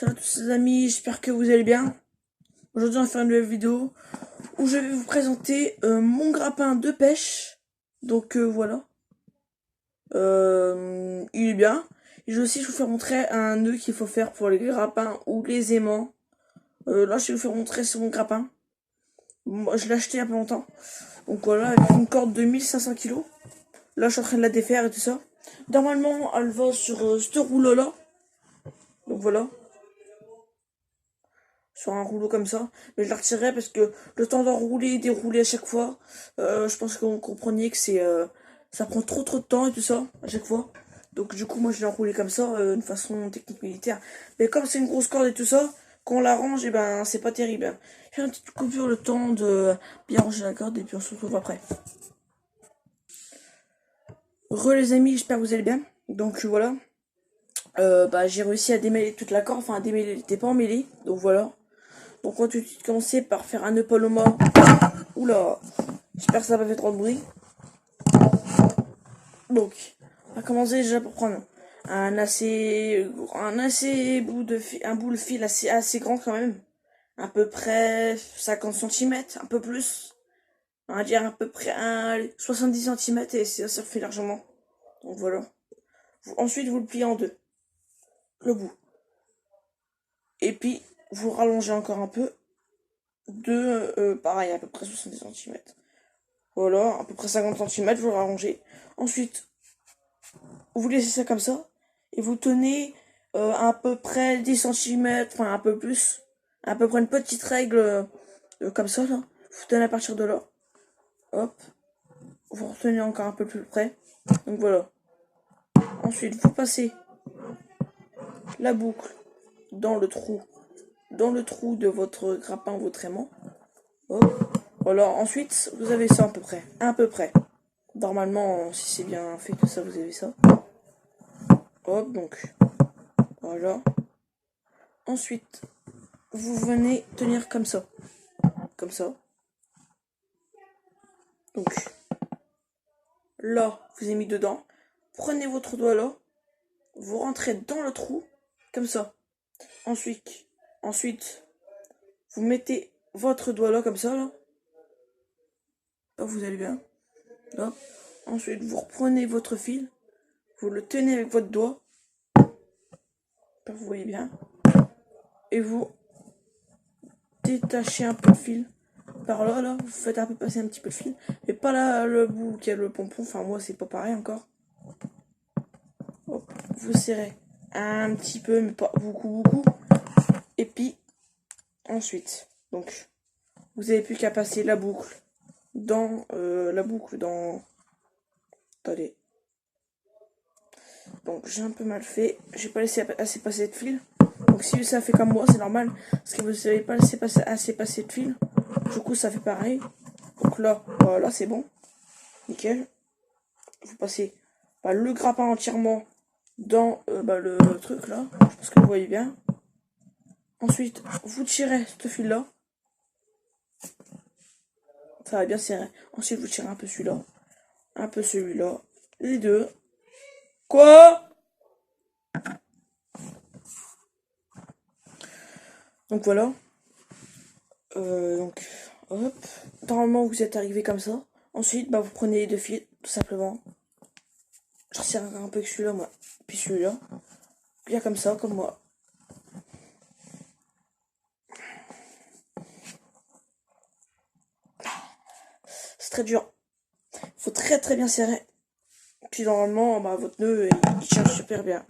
Salut à tous les amis, j'espère que vous allez bien. Aujourd'hui on va faire une nouvelle vidéo où je vais vous présenter mon grappin de pêche. Donc voilà, il est bien. Et je vais aussi vous faire montrer un nœud qu'il faut faire pour les grappins ou les aimants. Là je vais vous faire montrer sur mon grappin. Moi je l'ai acheté il y a pas longtemps. Donc voilà, avec une corde de 1500 kg. Là je suis en train de la défaire et tout ça. Normalement elle va sur ce rouleau là. Donc voilà. Sur un rouleau comme ça, mais je la retirerai parce que le temps d'enrouler et dérouler à chaque fois, je pense que vous compreniez que ça prend trop de temps et tout ça à chaque fois. Donc du coup moi je l'ai enroulé comme ça, une façon technique militaire. Mais comme c'est une grosse corde et tout ça, quand on la range, et ben c'est pas terrible, hein. J'ai une petite coupure, le temps de bien ranger la corde et puis on se retrouve après. Re les amis, j'espère que vous allez bien. Donc voilà, j'ai réussi à démêler toute la corde, enfin à démêler, elle était pas emmêlée, donc voilà. Donc on va tout de suite commencer par faire un nœud paloma. Oula, j'espère que ça n'a pas fait trop de bruit. Donc, on va commencer déjà pour prendre un bout de fil assez grand quand même. À peu près 50 cm, un peu plus. On va dire à peu près 70 cm et ça fait largement. Donc voilà. Ensuite, vous le pliez en deux, le bout. Et puis, vous rallongez encore un peu. Pareil, à peu près 70 cm. Voilà, à peu près 50 cm, vous le rallongez. Ensuite, vous laissez ça comme ça. Et vous tenez à peu près 10 cm, enfin un peu plus. À peu près une petite règle comme ça, là. Vous tenez à partir de là. Hop. Vous retenez encore un peu plus près. Donc voilà. Ensuite, vous passez la boucle dans le trou. Dans le trou de votre grappin, votre aimant. Hop. Voilà. Ensuite, vous avez ça à peu près. À peu près. Normalement, si c'est bien fait tout ça, vous avez ça. Hop, donc. Voilà. Ensuite, vous venez tenir comme ça. Comme ça. Donc, là, vous avez mis dedans. Prenez votre doigt là. Vous rentrez dans le trou. Comme ça. Ensuite, vous mettez votre doigt là, comme ça, là. Là, vous allez bien. Là. Ensuite, vous reprenez votre fil. Vous le tenez avec votre doigt. Là, vous voyez bien. Et vous détachez un peu le fil. Par là, là, vous faites un peu passer un petit peu de fil. Mais pas là, le bout qui a le pompon. Enfin, moi, c'est pas pareil encore. Hop, vous serrez un petit peu, mais pas beaucoup. Et puis, ensuite, donc, vous avez plus qu'à passer la boucle dans Attendez. Donc, j'ai un peu mal fait. J'ai pas laissé assez passer de fil. Donc, si ça fait comme moi, c'est normal. Parce que vous n'avez pas laissé assez passer de fil. Du coup, ça fait pareil. Donc là, voilà, c'est bon. Nickel. Vous passez le grappin entièrement dans le truc là. Je pense que vous voyez bien. Ensuite, vous tirez ce fil là. Ça va bien serrer. Ensuite, vous tirez un peu celui-là. Un peu celui-là. Les deux. Quoi? Donc voilà. Donc, hop. Normalement, vous êtes arrivé comme ça. Ensuite, vous prenez les deux fils, tout simplement. Je resserre un peu que celui-là, moi. Puis celui-là. Bien comme ça, comme moi. C'est très dur. Faut très bien serrer. Puis normalement, votre nœud, il tient super bien.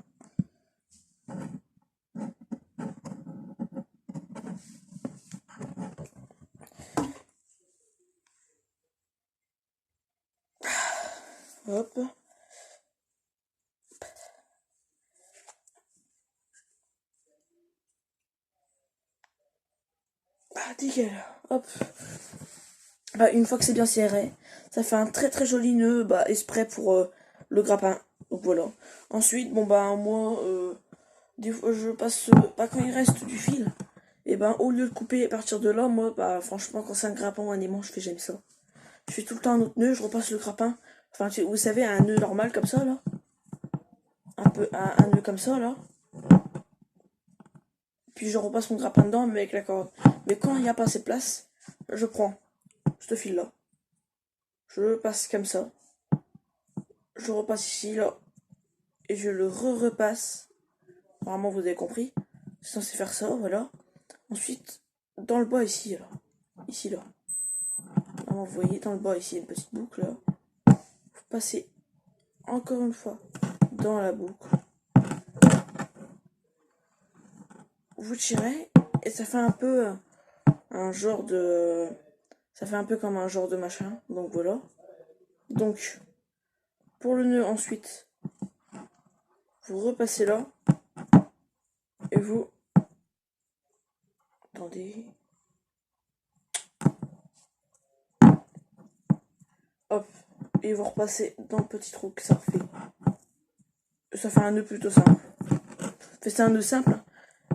Hop. Nickel. Hop. Une fois que c'est bien serré, ça fait un très joli nœud, exprès pour le grappin. Donc voilà. Ensuite, moi, des fois, je passe, quand il reste du fil, et au lieu de couper à partir de là, moi, franchement, quand c'est un grappin ou un aimant, j'aime ça. Je fais tout le temps un autre nœud, je repasse le grappin. Enfin, vous savez, un nœud normal comme ça, là. Un nœud comme ça, là. puis je repasse mon grappin dedans, mais avec la corde. Mais quand il n'y a pas assez de place, je prends ce fil là, je passe comme ça, je repasse ici là, et je le repasse. Normalement vous avez compris, c'est censé faire ça, voilà. Ensuite, dans le bas ici là, ici là, normalement vous voyez dans le bas ici, il y a une petite boucle là. Vous passez encore une fois dans la boucle, vous tirez, et ça fait un peu un genre de... Ça fait un peu comme un genre de machin, donc voilà. Donc, pour le nœud ensuite, vous repassez là, et vous... Attendez... Hop, et vous repassez dans le petit trou que ça refait. Ça fait un nœud plutôt simple. C'est un nœud simple,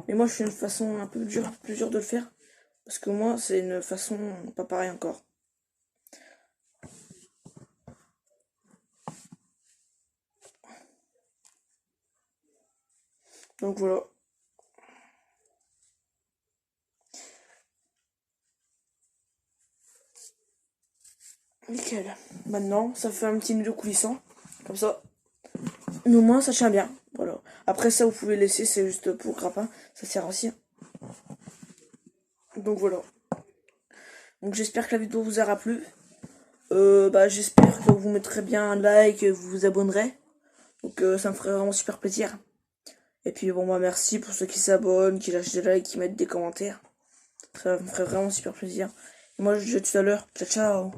mais moi je suis une façon un peu plus dure de le faire, parce que moi c'est une façon pas pareille encore. Donc voilà. Nickel. Maintenant, ça fait un petit nœud coulissant, comme ça. Mais au moins ça tient bien. Voilà. Après ça vous pouvez laisser, c'est juste pour le grappin, ça sert aussi. Donc voilà. Donc j'espère que la vidéo vous aura plu. J'espère que vous mettrez bien un like, vous vous abonnerez. Donc ça me ferait vraiment super plaisir. Et puis bon merci pour ceux qui s'abonnent, qui lâchent des likes, qui mettent des commentaires. Ça me ferait vraiment super plaisir. Et moi je vous dis à tout à l'heure. Ciao ciao.